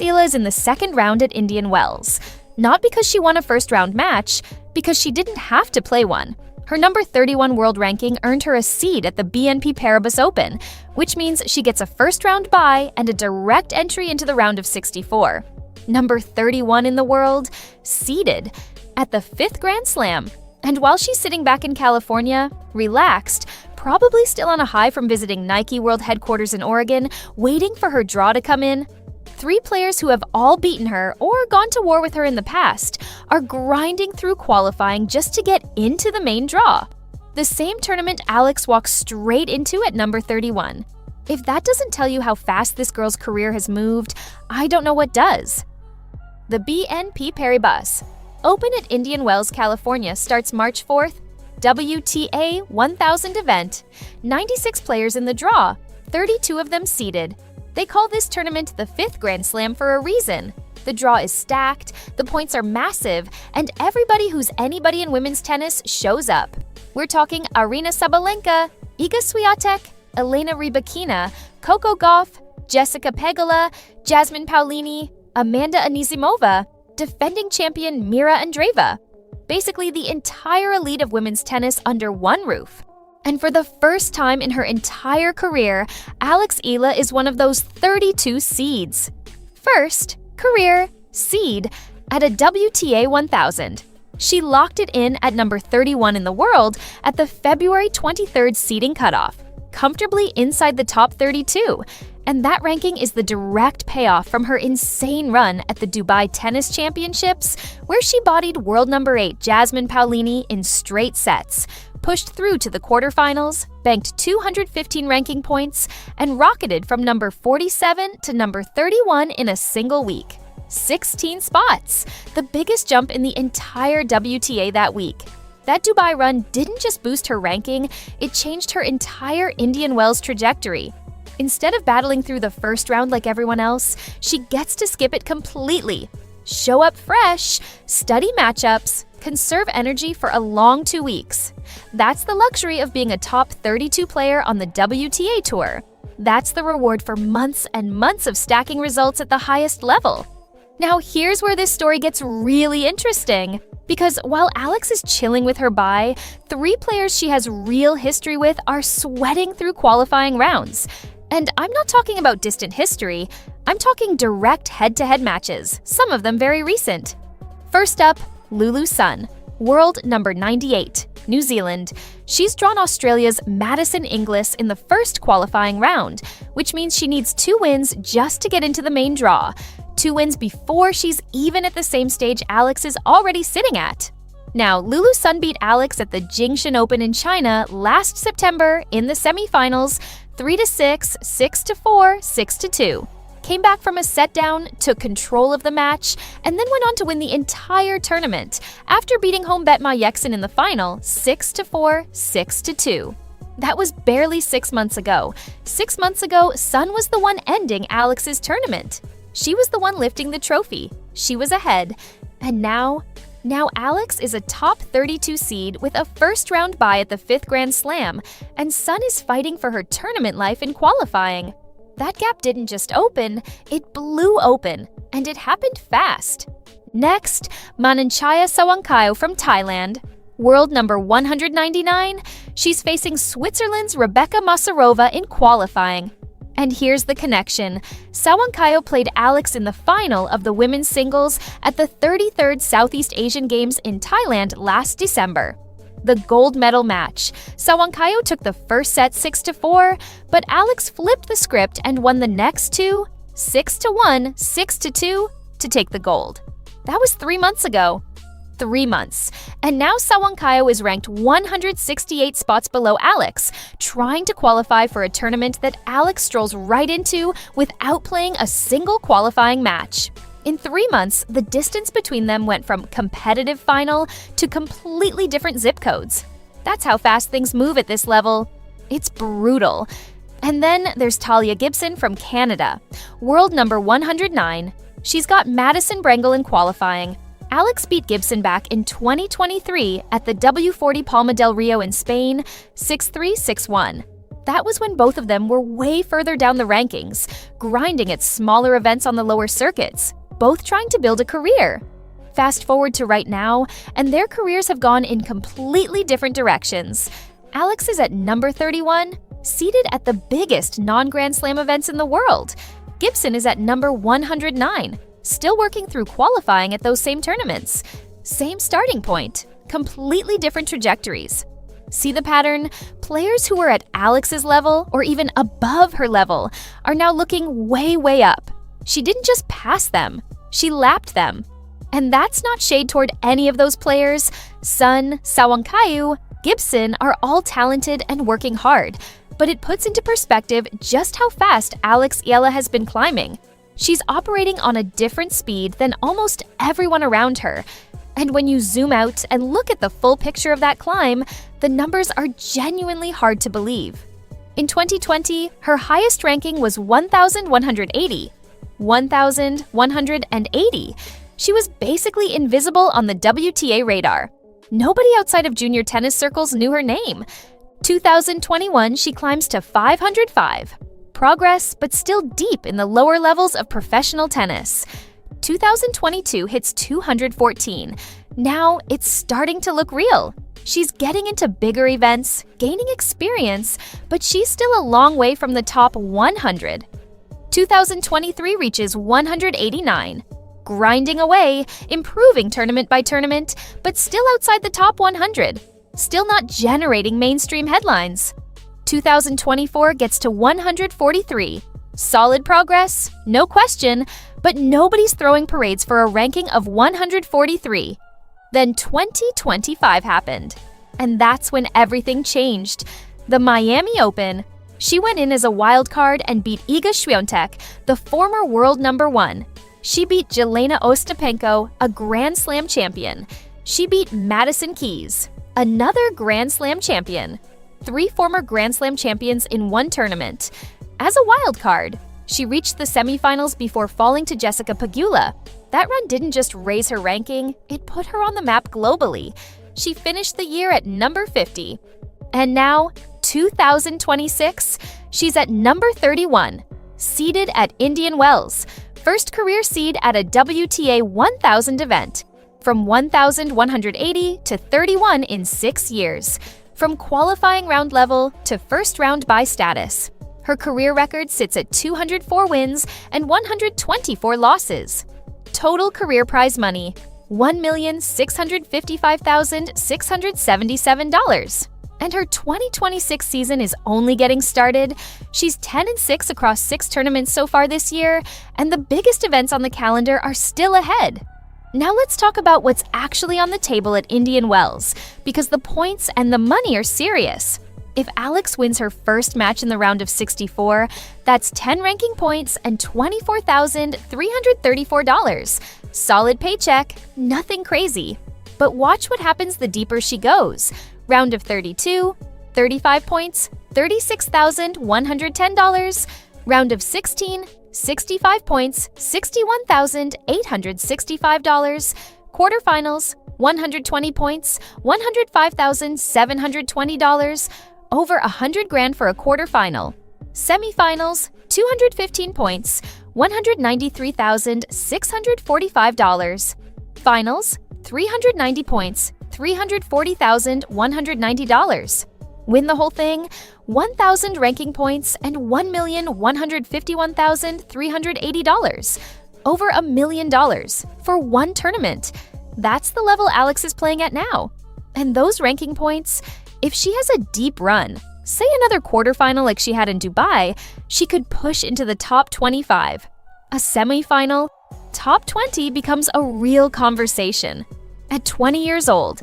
Eala is in the second round at Indian Wells. Not because she won a first-round match, because she didn't have to play one. Her number 31 world ranking earned her a seed at the BNP Paribas Open, which means she gets a first-round bye and a direct entry into the round of 64. Number 31 in the world, seeded at the 5th Grand Slam. And while she's sitting back in California, relaxed, probably still on a high from visiting Nike World Headquarters in Oregon, waiting for her draw to come in, 3 players who have all beaten her or gone to war with her in the past are grinding through qualifying just to get into the main draw. The same tournament Alex walks straight into at number 31. If that doesn't tell you how fast this girl's career has moved, I don't know what does. The BNP Paribas Open at Indian Wells, California starts March 4th. WTA 1000 event. 96 players in the draw, 32 of them seeded. They call this tournament the 5th Grand Slam for a reason. The draw is stacked, the points are massive, and everybody who's anybody in women's tennis shows up. We're talking Aryna Sabalenka, Iga Swiatek, Elena Rybakina, Coco Gauff, Jessica Pegula, Jasmine Paolini, Amanda Anisimova, defending champion Mira Andreeva. Basically the entire elite of women's tennis under one roof. And for the first time in her entire career, Alex Eala is one of those 32 seeds. First, career seed at a WTA 1000. She locked it in at number 31 in the world at the February 23rd seeding cutoff, comfortably inside the top 32. And that ranking is the direct payoff from her insane run at the Dubai Tennis Championships, where she bodied world number 8 Jasmine Paolini in straight sets, pushed through to the quarterfinals, banked 215 ranking points, and rocketed from number 47 to number 31 in a single week. 16 spots, the biggest jump in the entire WTA that week. That Dubai run didn't just boost her ranking, it changed her entire Indian Wells trajectory. Instead of battling through the first round like everyone else, she gets to skip it completely. Show up fresh, study matchups, conserve energy for a long 2 weeks. That's the luxury of being a top 32 player on the WTA Tour. That's the reward for months and months of stacking results at the highest level. Now here's where this story gets really interesting. Because while Alex is chilling with her bye, 3 players she has real history with are sweating through qualifying rounds. And I'm not talking about distant history, I'm talking direct head-to-head matches, some of them very recent. First up, Lulu Sun, world number 98, New Zealand. She's drawn Australia's Madison Inglis in the first qualifying round, which means she needs 2 wins just to get into the main draw. 2 wins before she's even at the same stage Alex is already sitting at. Now, Lulu Sun beat Alex at the Jingshan Open in China last September in the semifinals, 3-6, 6-4, 6-2. Came back from a set down, took control of the match, and then went on to win the entire tournament after beating home bet Ma Yexin in the final 6-4, 6-2. That was barely 6 months ago. 6 months ago, Sun was the one ending Alex's tournament. She was the one lifting the trophy. She was ahead. And now Alex is a top 32 seed with a first-round bye at the 5th Grand Slam, and Sun is fighting for her tournament life in qualifying. That gap didn't just open, it blew open, and it happened fast. Next, Mananchaya Sawankhayo from Thailand. World number 199, she's facing Switzerland's Rebecca Masarova in qualifying. And here's the connection. Sawankhayo played Alex in the final of the women's singles at the 33rd Southeast Asian Games in Thailand last December. The gold medal match. Sawankhayo took the first set 6-4, but Alex flipped the script and won the next 2, 6-1, 6-2, to take the gold. That was 3 months ago. 3 months. And now Sawankhayo is ranked 168 spots below Alex, trying to qualify for a tournament that Alex strolls right into without playing a single qualifying match. In 3 months, the distance between them went from competitive final to completely different zip codes. That's how fast things move at this level. It's brutal. And then there's Talia Gibson from Canada, world number 109. She's got Madison Brangle in qualifying. Alex beat Gibson back in 2023 at the W40 Palma del Rio in Spain, 6-3, 6-1. That was when both of them were way further down the rankings, grinding at smaller events on the lower circuits, both trying to build a career. Fast forward to right now, and their careers have gone in completely different directions. Alex is at number 31, seated at the biggest non-Grand Slam events in the world. Gibson is at number 109, still working through qualifying at those same tournaments. Same starting point, completely different trajectories. See the pattern? Players who were at Alex's level or even above her level are now looking way up. She didn't just pass them, she lapped them. And that's not shade toward any of those players. Sun, Sawankayu, Gibson are all talented and working hard, but it puts into perspective just how fast Alex Eala has been climbing. She's operating on a different speed than almost everyone around her. And when you zoom out and look at the full picture of that climb, the numbers are genuinely hard to believe. In 2020, her highest ranking was 1,180. 1,180. She was basically invisible on the WTA radar. Nobody outside of junior tennis circles knew her name. 2021, she climbs to 505. Progress, but still deep in the lower levels of professional tennis. 2022 hits 214. Now it's starting to look real. She's getting into bigger events, gaining experience, but she's still a long way from the top 100. 2023 reaches 189. Grinding away, improving tournament by tournament, but still outside the top 100. Still not generating mainstream headlines. 2024 gets to 143. Solid progress, no question, but nobody's throwing parades for a ranking of 143. Then 2025 happened, and that's when everything changed. The Miami Open. She went in as a wild card and beat Iga Świątek, the former world number 1. She beat Jelena Ostapenko, a Grand Slam champion. She beat Madison Keys, another Grand Slam champion. 3 former Grand Slam champions in one tournament. As a wild card, she reached the semifinals before falling to Jessica Pegula. That run didn't just raise her ranking, it put her on the map globally. She finished the year at number 50. And now, 2026, she's at number 31, seeded at Indian Wells, first career seed at a WTA 1000 event. From 1,180 to 31 in 6 years. From qualifying round level to first round bye status. Her career record sits at 204 wins and 124 losses. Total career prize money, $1,655,677. And her 2026 season is only getting started. She's 10-6 across 6 tournaments so far this year, and the biggest events on the calendar are still ahead. Now let's talk about what's actually on the table at Indian Wells, because the points and the money are serious. If Alex wins her first match in the round of 64, that's 10 ranking points and $24,334. Solid paycheck, nothing crazy. But watch what happens the deeper she goes. Round of 32, 35 points, $36,110. Round of 16, 65 points, $61,865. Quarterfinals, 120 points, $105,720. Over $100,000 for a quarterfinal. Semifinals, 215 points, $193,645. Finals, 390 points, $340,190. Win the whole thing, 1,000 ranking points and $1,151,380. Over $1 million for one tournament. That's the level Alex is playing at now. And those ranking points, if she has a deep run, say another quarterfinal like she had in Dubai, she could push into the top 25. A semifinal, top 20 becomes a real conversation. At 20 years old.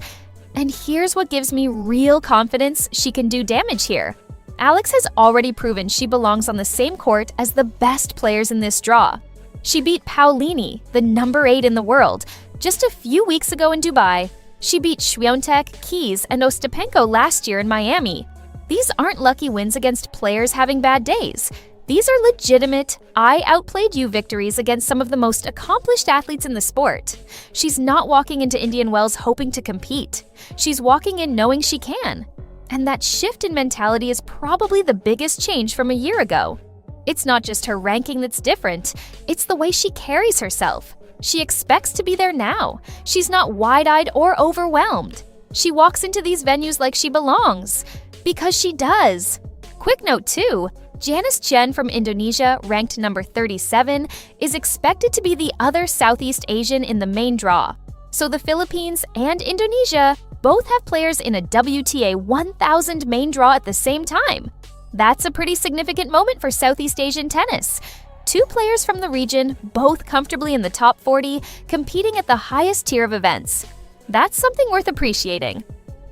And here's what gives me real confidence she can do damage here. Alex has already proven she belongs on the same court as the best players in this draw. She beat Paolini, the number 8 in the world, just a few weeks ago in Dubai. She beat Świątek, Keys, and Ostapenko last year in Miami. These aren't lucky wins against players having bad days. These are legitimate, I outplayed you victories against some of the most accomplished athletes in the sport. She's not walking into Indian Wells hoping to compete. She's walking in knowing she can. And that shift in mentality is probably the biggest change from a year ago. It's not just her ranking that's different, it's the way she carries herself. She expects to be there now. She's not wide-eyed or overwhelmed. She walks into these venues like she belongs. Because she does. Quick note too, Janice Chen from Indonesia, ranked number 37, is expected to be the other Southeast Asian in the main draw. So the Philippines and Indonesia both have players in a WTA 1000 main draw at the same time. That's a pretty significant moment for Southeast Asian tennis. Two players from the region, both comfortably in the top 40, competing at the highest tier of events. That's something worth appreciating.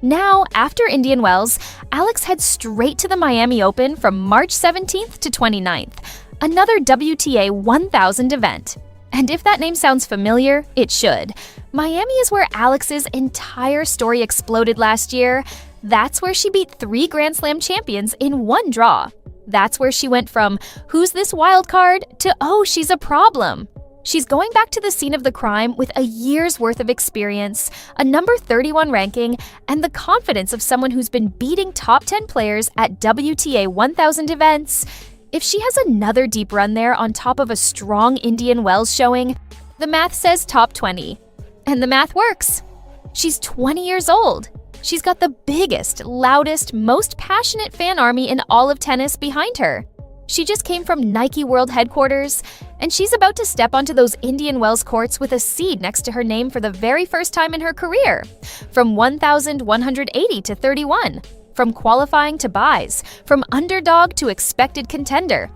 Now, after Indian Wells, Alex heads straight to the Miami Open from March 17th to 29th, another WTA 1000 event. And if that name sounds familiar, it should. Miami is where Alex's entire story exploded last year. That's where she beat 3 Grand Slam champions in one draw. That's where she went from, who's this wild card, to, oh, she's a problem. She's going back to the scene of the crime with a year's worth of experience, a number 31 ranking, and the confidence of someone who's been beating top 10 players at WTA 1000 events. If she has another deep run there on top of a strong Indian Wells showing, the math says top 20. And the math works. She's 20 years old. She's got the biggest, loudest, most passionate fan army in all of tennis behind her. She just came from Nike World Headquarters, and she's about to step onto those Indian Wells courts with a seed next to her name for the very first time in her career. From 1,180 to 31. From qualifying to buys. From underdog to expected contender.